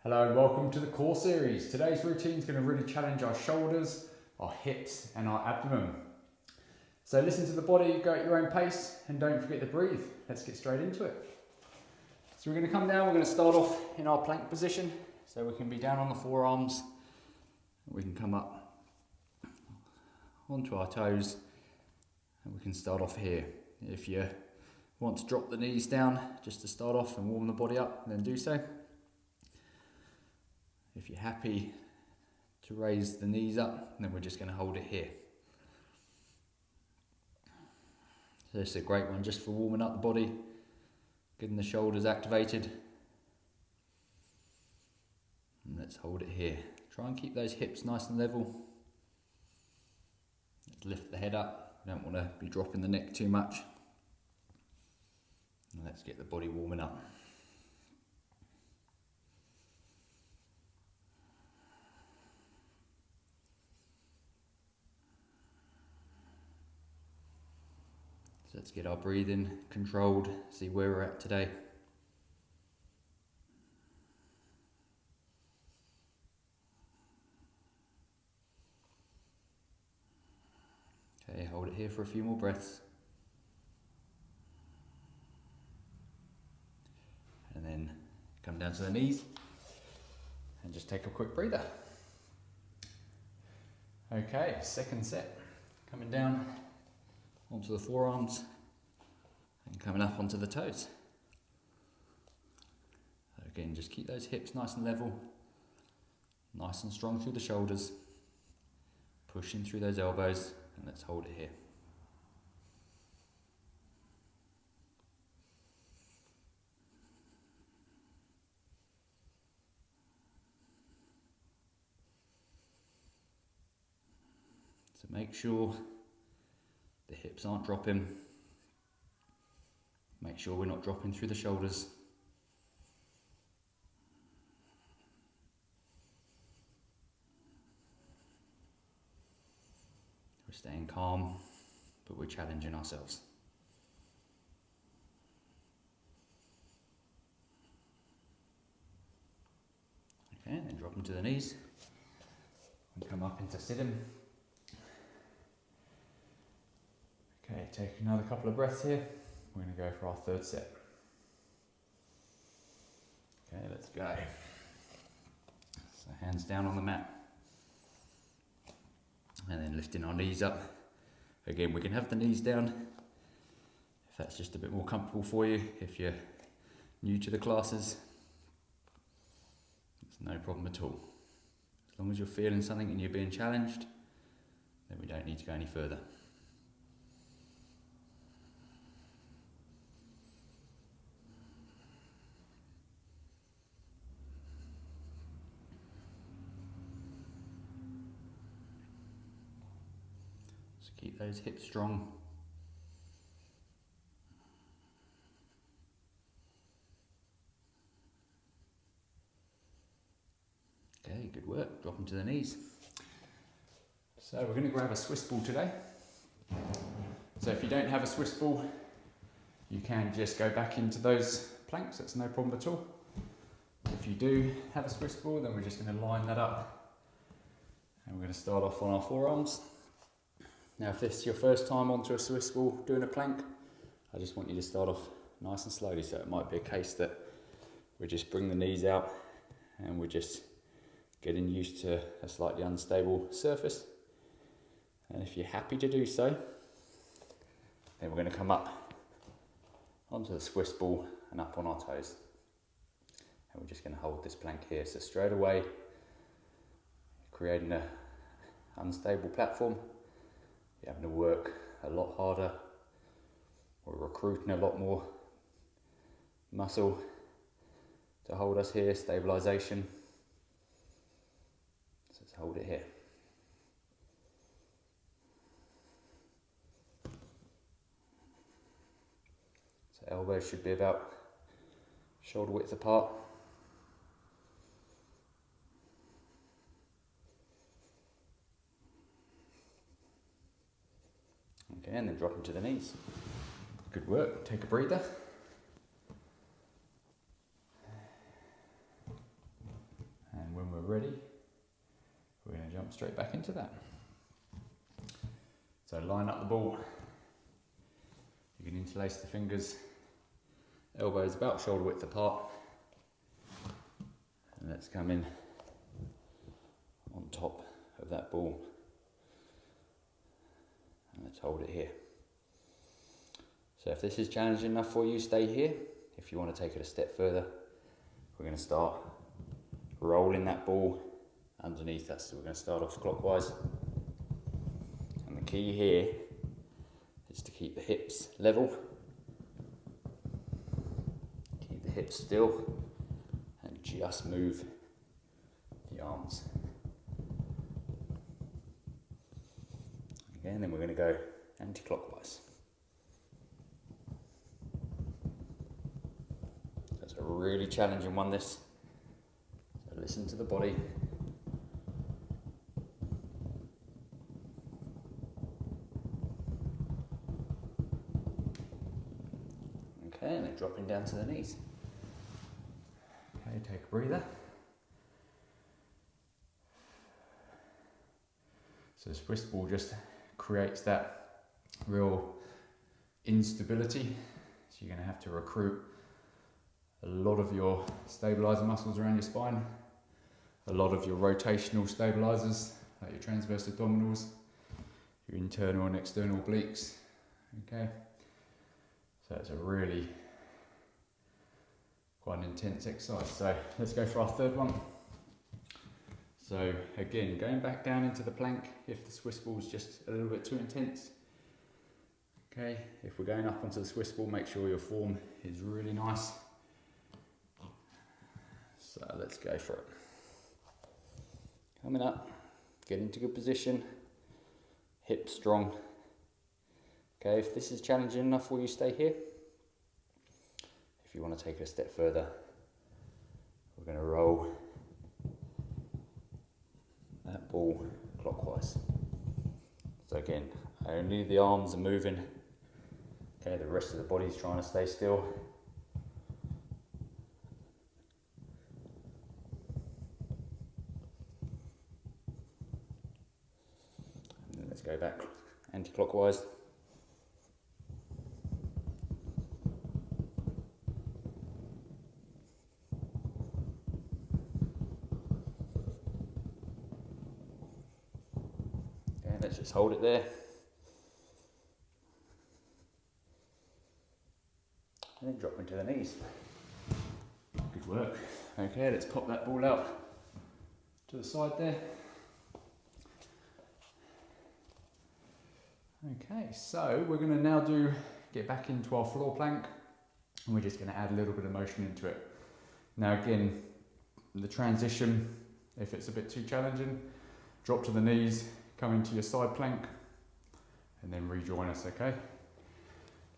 Hello and welcome to the core series. Today's routine is going to really challenge our shoulders, our hips and our abdomen. So listen to the body, go at your own pace and don't forget to breathe. Let's get straight into it. So we're going to come down, we're going to start off in our plank position. So we can be down on the forearms, we can come up onto our toes and we can start off here. If you want to drop the knees down just to start off and warm the body up, then do so. If you're happy to raise the knees up, then we're just going to hold it here. So this is a great one just for warming up the body, getting the shoulders activated. And let's hold it here. Try and keep those hips nice and level. Let's lift the head up. We don't want to be dropping the neck too much. And let's get the body warming up. So let's get our breathing controlled, see where we're at today. Okay, hold it here for a few more breaths. And then come down to the knees and just take a quick breather. Okay, second set. Coming down onto the forearms and coming up onto the toes. Again, just keep those hips nice and level, nice and strong through the shoulders, pushing through those elbows, and let's hold it here. So make sure the hips aren't dropping. Make sure we're not dropping through the shoulders. We're staying calm, but we're challenging ourselves. Okay, and then drop them to the knees and come up into sitting. Okay, take another couple of breaths here. We're going to go for our third set. Okay, let's go. So hands down on the mat. And then lifting our knees up. Again, we can have the knees down if that's just a bit more comfortable for you. If you're new to the classes, it's no problem at all. As long as you're feeling something and you're being challenged, then we don't need to go any further. Keep those hips strong. Okay, good work. Drop them to the knees. So we're going to grab a Swiss ball today. So if you don't have a Swiss ball, you can just go back into those planks. That's no problem at all. If you do have a Swiss ball, then we're just going to line that up. And we're going to start off on our forearms. Now if this is your first time onto a Swiss ball doing a plank, I just want you to start off nice and slowly. So it might be a case that we just bring the knees out and we're just getting used to a slightly unstable surface. And if you're happy to do so, then we're going to come up onto the Swiss ball and up on our toes. And we're just going to hold this plank here. So straight away, creating an unstable platform. You're having to work a lot harder. We're recruiting a lot more muscle to hold us here, stabilisation. So let's hold it here. So elbows should be about shoulder width apart. Okay, and then drop them to the knees. Good work. Take a breather. straight back into that. So line up the ball. You can interlace the fingers, elbows about shoulder width apart. And let's come in on top of that ball. And let's hold it here. So if this is challenging enough for you, stay here. If you want to take it a step further, we're going to start rolling that ball underneath us. So we're going to start off clockwise. And the key here is to keep the hips level. Keep the hips still and just move the arms. Again, then we're going to go anti-clockwise. That's a really challenging one, this. So listen to the body. Okay, and then dropping down to the knees. Okay, take a breather. So the Swiss ball just creates that real instability. So you're going to have to recruit a lot of your stabilizer muscles around your spine, a lot of your rotational stabilizers, like your transverse abdominals, your internal and external obliques. Okay, so it's a really quite an intense exercise. So let's go for our third one. So again, going back down into the plank if the Swiss ball is just a little bit too intense. Okay, if we're going up onto the Swiss ball, make sure your form is really nice. So let's go for it. Coming up, get into good position, hips strong. Okay, if this is challenging enough for you, stay here. If you want to take it a step further, we're going to roll that ball clockwise. So again, only the arms are moving. Okay, the rest of the body's trying to stay still. And then let's go back anti-clockwise. Let's just hold it there. And then drop into the knees. Good work. Okay, let's pop that ball out to the side there. Okay, so we're going to now get back into our floor plank, and we're just going to add a little bit of motion into it. Now again, the transition, if it's a bit too challenging, drop to the knees, come into your side plank, and then rejoin us, okay?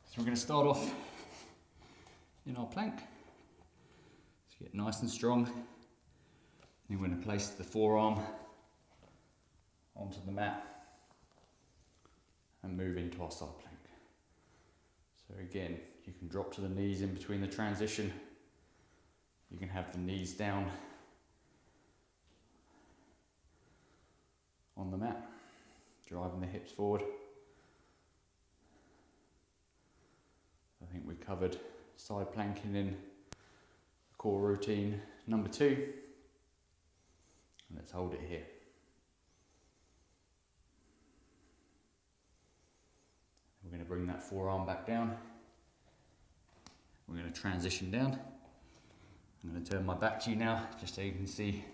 So we're going to start off in our plank. So get nice and strong. Then we're going to place the forearm onto the mat and move into our side plank. So again, you can drop to the knees in between the transition. You can have the knees down on the mat, driving the hips forward. I think we covered side planking in core routine number 2. And let's hold it here. We're going to bring that forearm back down. We're going to transition down. I'm going to turn my back to you now, just so you can see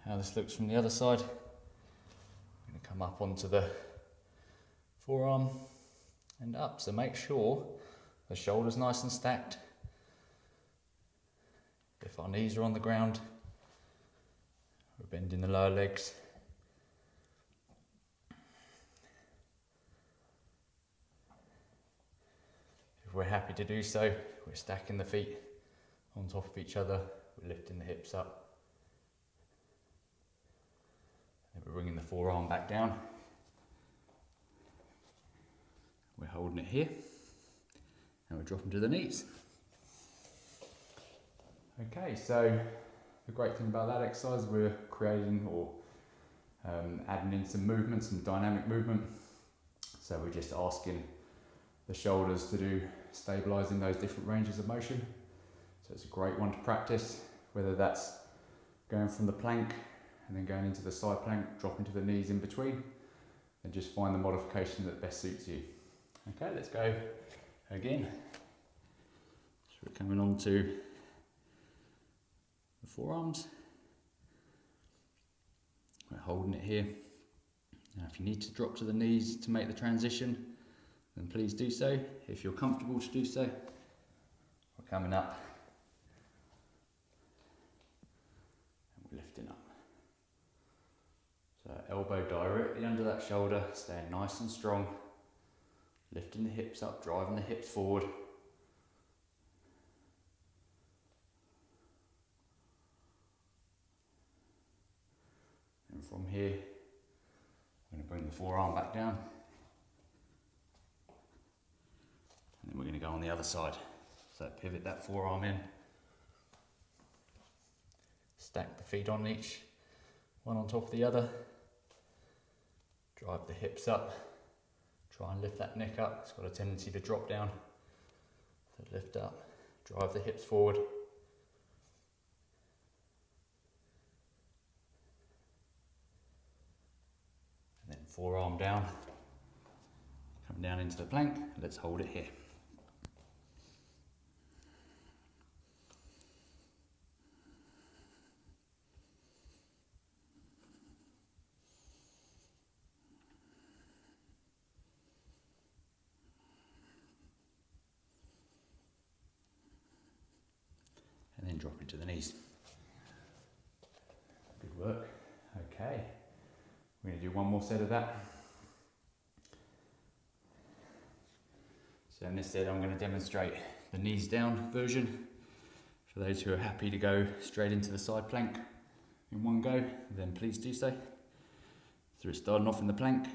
how this looks from the other side. I'm going to come up onto the forearm and up, so make sure the shoulders nice and stacked. If our knees are on the ground, we're bending the lower legs. If we're happy to do so, we're stacking the feet on top of each other, we're lifting the hips up. Then we're bringing the forearm back down. We're holding it here, and we're dropping to the knees. Okay, so the great thing about that exercise, we're creating or adding in some movement, some dynamic movement. So we're just asking the shoulders to do stabilising those different ranges of motion. So it's a great one to practice, whether that's going from the plank and then going into the side plank, dropping to the knees in between, and just find the modification that best suits you. Okay, let's go again. So we're coming on to the forearms. We're holding it here. Now if you need to drop to the knees to make the transition, then please do so. If you're comfortable to do so, we're coming up and we're lifting up. So elbow directly under that shoulder, staying nice and strong, lifting the hips up, driving the hips forward. And from here, I'm going to bring the forearm back down. And then we're going to go on the other side. So pivot that forearm in. Stack the feet on each, one on top of the other. Drive the hips up. Try and lift that neck up. It's got a tendency to drop down. So lift up, drive the hips forward. And then forearm down. Come down into the plank. Let's hold it here. And then drop into the knees. Good work. Okay, we're going to do one more set of that. So instead I'm going to demonstrate the knees down version. For those who are happy to go straight into the side plank in one go, then please do so. So we're starting off in the plank.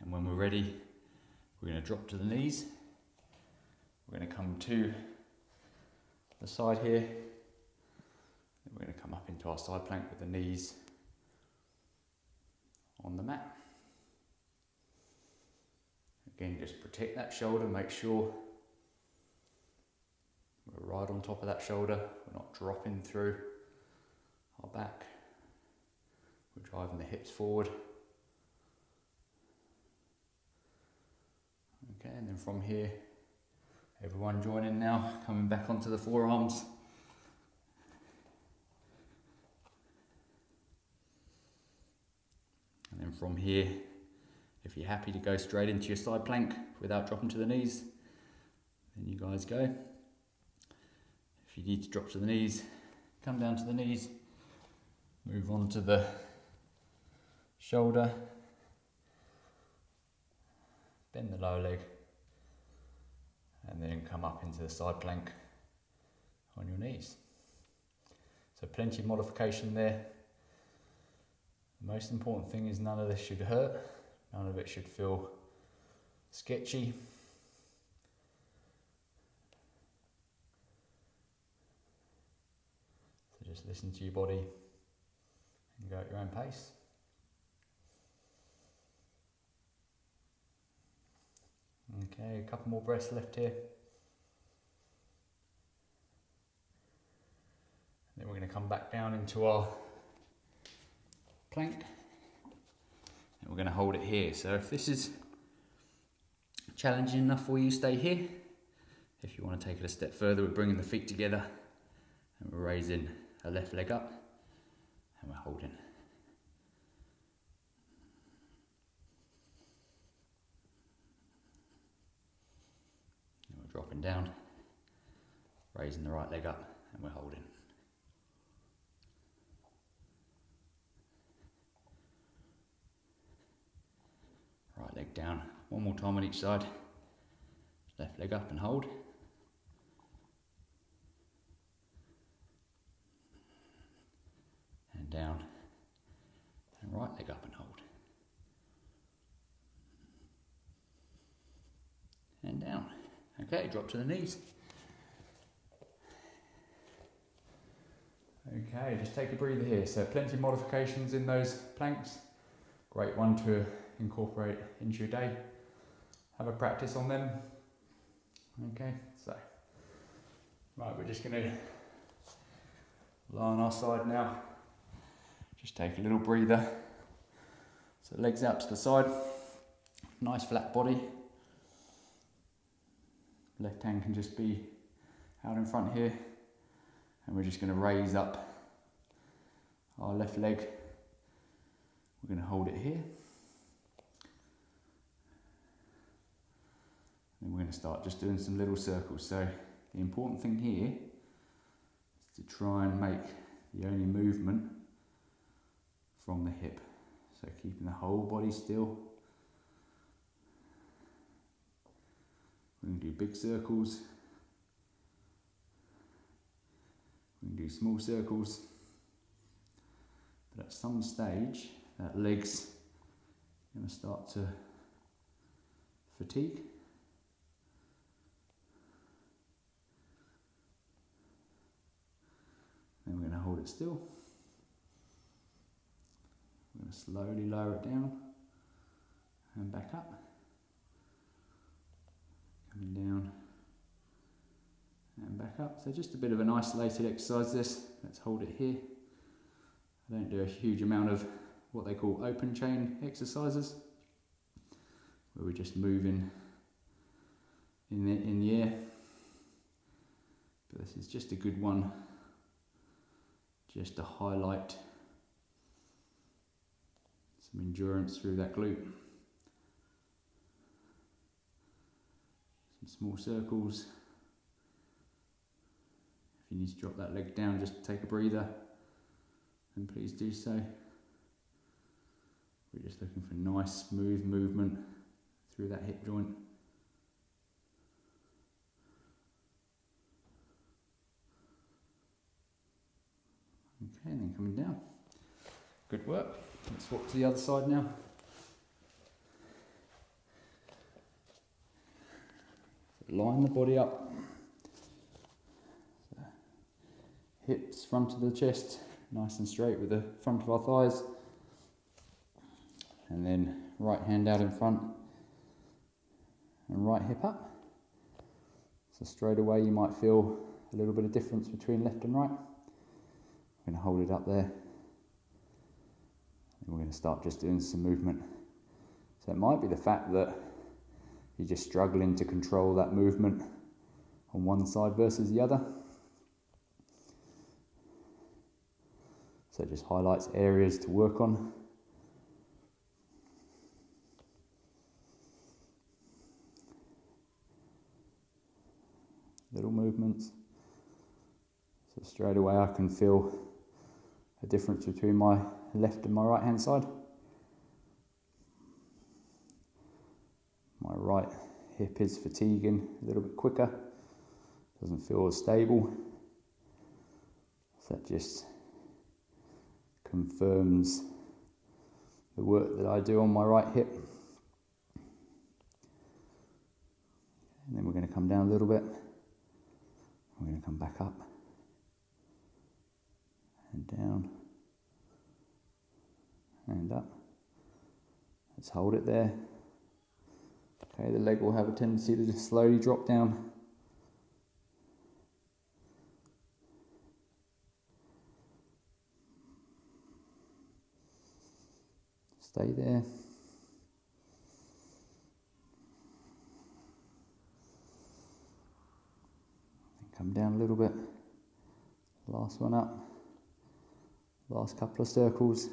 And when we're ready, we're going to drop to the knees. We're going to come to the side here. Then we're going to come up into our side plank with the knees on the mat. Again, just protect that shoulder, make sure we're right on top of that shoulder. We're not dropping through our back. We're driving the hips forward. Okay, and then from here, everyone join in now, coming back onto the forearms. And then from here, if you're happy to go straight into your side plank without dropping to the knees, then you guys go. If you need to drop to the knees, come down to the knees, move on to the shoulder, bend the lower leg, and then come up into the side plank on your knees. So plenty of modification there. The most important thing is none of this should hurt, none of it should feel sketchy. So just listen to your body and go at your own pace. Okay, a couple more breaths left here. Then we're going to come back down into our plank. And we're going to hold it here. So if this is challenging enough for you, stay here. If you want to take it a step further, we're bringing the feet together and we're raising a left leg up and we're holding. Dropping down, raising the right leg up, and we're holding. Right leg down, one more time on each side. Left leg up and hold. And down, and right leg up and hold. And down. Okay, drop to the knees. Okay, just take a breather here. So plenty of modifications in those planks. Great one to incorporate into your day. Have a practice on them. Okay, so, right, we're just gonna lie on our side now. Just take a little breather. So legs out to the side, nice flat body. Left hand can just be out in front here. And we're just gonna raise up our left leg. We're going to hold it here. And we're going to start just doing some little circles. So the important thing here is to try and make the only movement from the hip. So keeping the whole body still. We're going to do big circles. We're going to do small circles. But at some stage, that leg's going to start to fatigue. Then we're going to hold it still. We're going to slowly lower it down and back up. Coming down and back up. So just a bit of an isolated exercise this. Let's hold it here. I don't do a huge amount of what they call open chain exercises, where we're just moving in the air. But this is just a good one, just to highlight some endurance through that glute. Some small circles. If you need to drop that leg down, just take a breather, then please do so. We're just looking for nice, smooth movement through that hip joint. Okay, and then coming down. Good work. Let's swap to the other side now. Line the body up. So, hips front of the chest, nice and straight with the front of our thighs. And then right hand out in front and right hip up. So straight away you might feel a little bit of difference between left and right. We're going to hold it up there. And we're going to start just doing some movement. So it might be the fact that you're just struggling to control that movement on one side versus the other. So it just highlights areas to work on. Little movements. So straight away I can feel a difference between my left and my right hand side. My right hip is fatiguing a little bit quicker, doesn't feel as stable. So that just confirms the work that I do on my right hip. And then we're going to come down a little bit. We're going to come back up and down and up. Let's hold it there. Okay, the leg will have a tendency to just slowly drop down. Stay there. Come down a little bit. Last one up. Last couple of circles.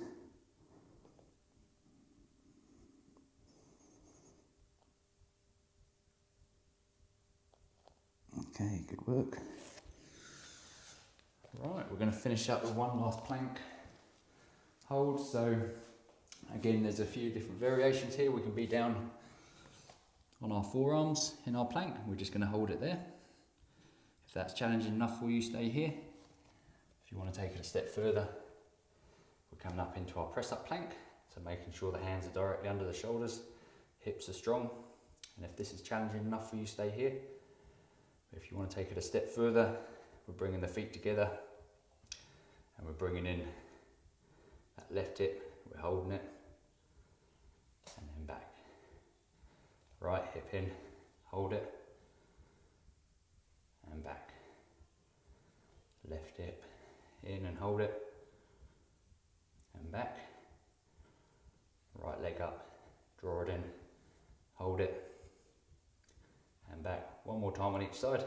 Okay, good work. Right, we're going to finish up with one last plank hold. So again, there's a few different variations here. We can be down on our forearms in our plank. We're just going to hold it there. If that's challenging enough for you, stay here. If you want to take it a step further, we're coming up into our press up plank. So making sure the hands are directly under the shoulders, hips are strong. And if this is challenging enough for you, stay here. If you want to take it a step further, we're bringing the feet together and we're bringing in that left hip, we're holding it, and then back. Right hip in, hold it, and back. Left hip in and hold it, and back. Right leg up, draw it in, hold it, and back. One more time on each side.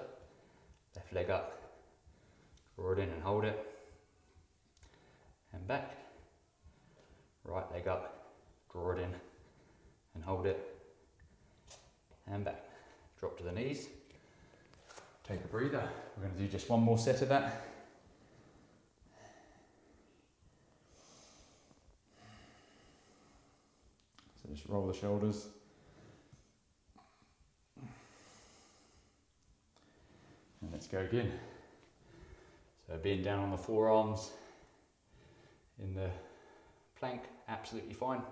Left leg up, draw it in and hold it, and back. Right leg up, draw it in and hold it, and back. Drop to the knees. Take a breather. We're going to do just one more set of that. So just roll the shoulders. And let's go again. So being down on the forearms in the plank, absolutely fine.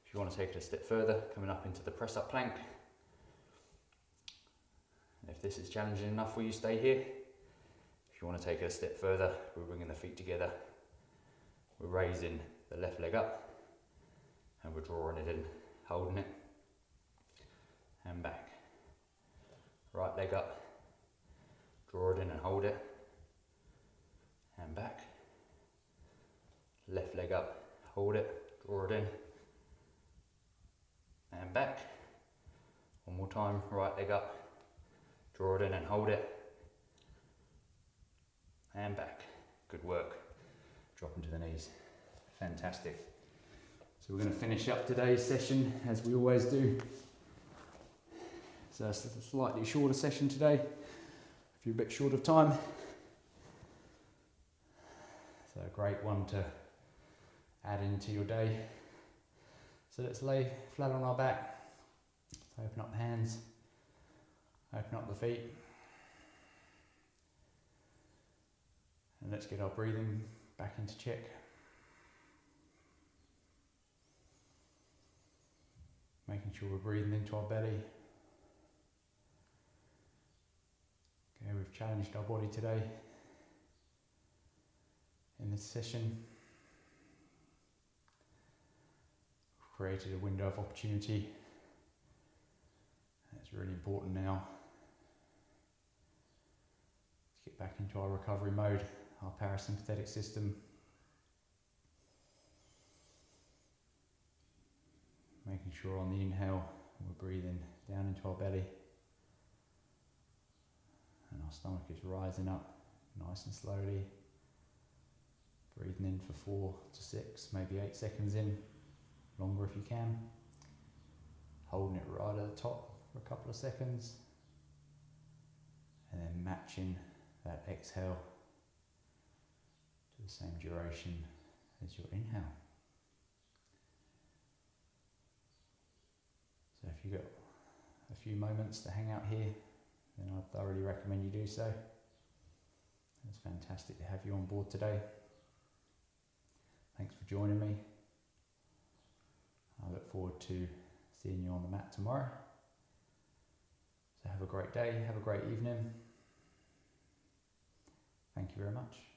If you want to take it a step further, coming up into the press up plank. If this is challenging enough for you, stay here. If you want to take it a step further, we're bringing the feet together. We're raising the left leg up and we're drawing it in, holding it, and back. Right leg up, draw it in and hold it, and back. Left leg up, hold it, draw it in, and back. One more time, right leg up, draw it in and hold it, and back. Good work. Drop into the knees. Fantastic. So we're going to finish up today's session as we always do. So it's a slightly shorter session today, if you're a bit short of time. So a great one to add into your day. So let's lay flat on our back. So open up the hands, open up the feet. And let's get our breathing back into check. Making sure we're breathing into our belly. Okay, we've challenged our body today in this session. We've created a window of opportunity. It's really important now to get back into our recovery mode, our parasympathetic system. Making sure on the inhale we're breathing down into our belly and our stomach is rising up nice and slowly. Breathing in for 4 to 6, maybe 8 seconds in, longer if you can. Holding it right at the top for a couple of seconds and then matching that exhale to the same duration as your inhale. So if you've got a few moments to hang out here, then I'd thoroughly recommend you do so. It's fantastic to have you on board today. Thanks for joining me. I look forward to seeing you on the mat tomorrow. So have a great day, have a great evening. Thank you very much.